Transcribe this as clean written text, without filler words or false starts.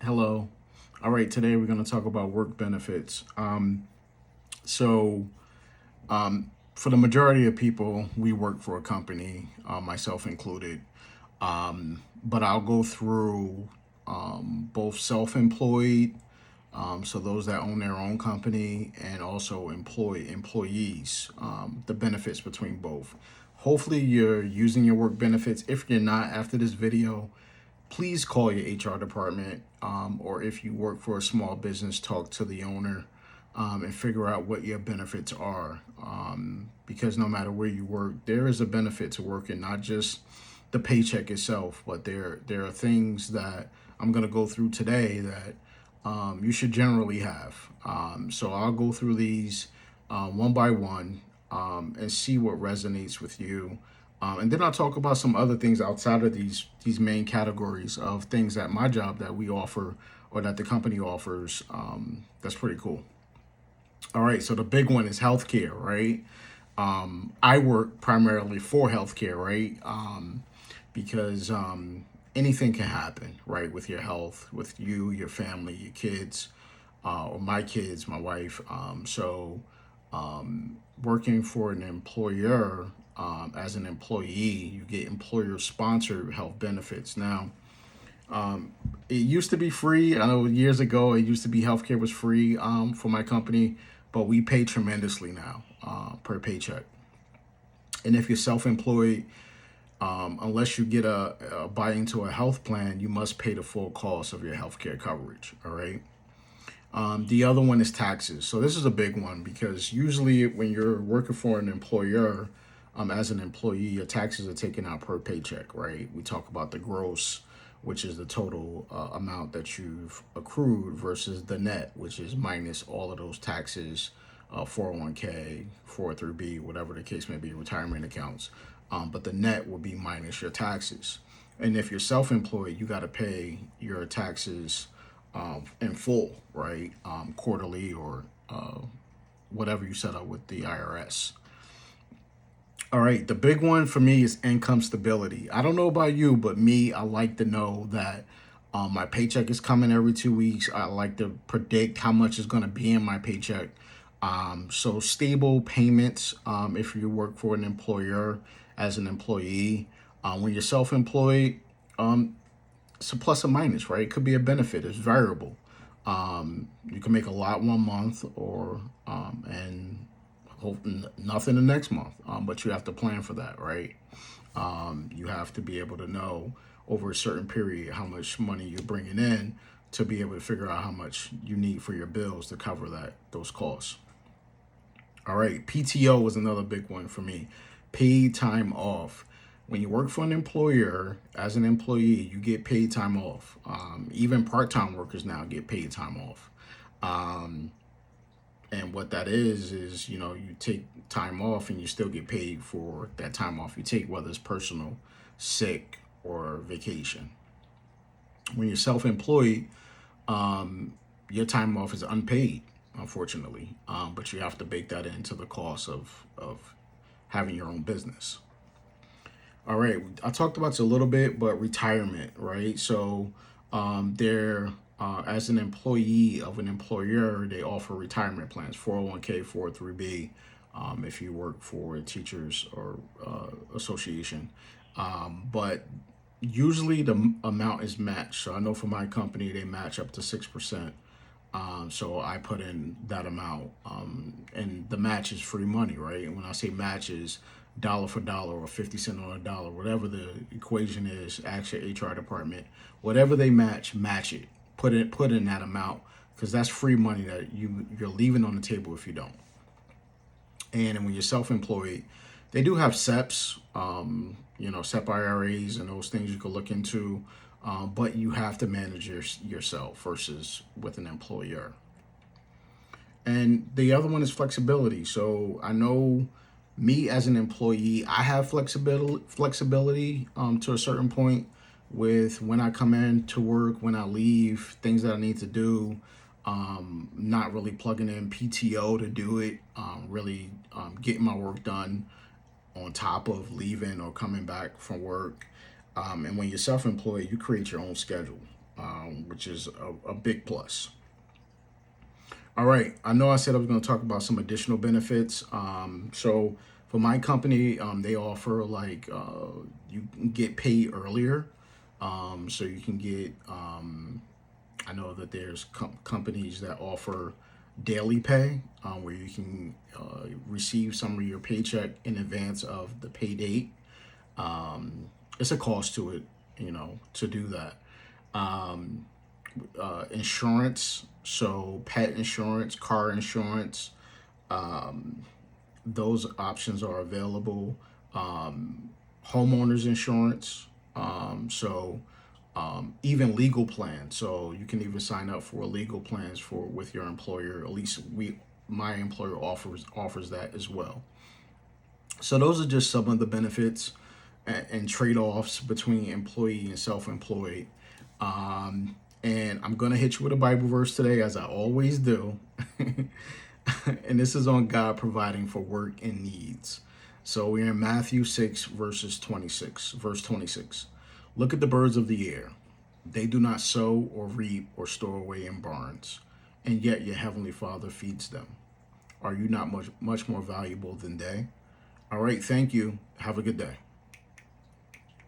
Hello. All right, today we're going to talk about work benefits. So, for the majority of people, we work for a company, myself included. But I'll go through both self employed, so those that own their own company, and also employees, the benefits between both. Hopefully, you're using your work benefits. If you're not, after this video, please call your HR department, or if you work for a small business, talk to the owner and figure out what your benefits are. Because no matter where you work, there is a benefit to working, not just the paycheck itself, but there are things that I'm going to go through today that you should generally have. So I'll go through these one by one and see what resonates with you. And then I'll talk about some other things outside of these main categories of things that my job that we offer or that the company offers. That's pretty cool. All right, so the big one is healthcare, right? I work primarily for healthcare, right? Because anything can happen, right, with your health, with you, your family, your kids, or my kids, my wife. Working for an employer, as an employee, you get employer sponsored health benefits. Now, it used to be free. I know years ago it used to be healthcare was free for my company, but we pay tremendously now per paycheck. And if you're self-employed, unless you get a buy into a health plan, you must pay the full cost of your healthcare coverage. All right. The other one is taxes. So this is a big one because usually when you're working for an employer, as an employee, your taxes are taken out per paycheck, right? We talk about the gross, which is the total amount that you've accrued, versus the net, which is minus all of those taxes, 401k, 403b, whatever the case may be, retirement accounts. But the net will be minus your taxes. And if you're self-employed, you got to pay your taxes in full, right? Quarterly or whatever you set up with the IRS. All right, the big one for me is income stability. I don't know about you, but me, I like to know that my paycheck is coming every 2 weeks. I like to predict how much is going to be in my paycheck. So stable payments, if you work for an employer as an employee. When you're self-employed, it's a plus or minus, right? It could be a benefit. It's variable. You can make a lot one month, or and hope nothing the next month. But you have to plan for that, right? You have to be able to know over a certain period how much money you're bringing in to be able to figure out how much you need for your bills to cover those costs. All right, PTO was another big one for me. Paid time off. When you work for an employer as an employee, you get paid time off. Even part-time workers now get paid time off. Um, and what that is you take time off and you still get paid for that time off you take, whether it's personal, sick, or vacation. When you're self-employed, your time off is unpaid, unfortunately, but you have to bake that into the cost of having your own business. All right, I talked about this a little bit, but retirement, right? So, there, as an employee of an employer, they offer retirement plans, 401k, 403b, if you work for a teachers or association. But usually the amount is matched. So I know for my company, they match up to 6%. So I put in that amount, and the match is free money, right? And when I say matches, dollar for dollar or 50 cents on a dollar, whatever the equation is, ask your HR department, whatever they match it. Put in that amount, because that's free money that you're leaving on the table if you don't. And when you're self-employed, they do have SEPs, SEP IRAs and those things you could look into, but you have to manage yourself versus with an employer. And the other one is flexibility. So I know me as an employee, I have flexibility to a certain point with when I come in to work, when I leave, things that I need to do. Not really plugging in PTO to do it. Really getting my work done on top of leaving or coming back from work. And when you're self-employed, you create your own schedule. which is a big plus. All right, I know I said I was going to talk about some additional benefits. So for my company, they offer like you can get paid earlier. So you can get, I know that there's companies that offer daily pay, where you can receive some of your paycheck in advance of the pay date. It's a cost to it, to do that. Insurance, so pet insurance, car insurance, those options are available. Homeowners insurance, even legal plans. So you can even sign up for legal plans for with your employer. At least my employer offers that as well. So those are just some of the benefits and trade-offs between employee and self-employed. And I'm going to hit you with a Bible verse today, as I always do. And this is on God providing for work and needs. So we're in Matthew 6, verse 26. Look at the birds of the air. They do not sow or reap or store away in barns, and yet your heavenly Father feeds them. Are you not much more valuable than they? All right, thank you. Have a good day.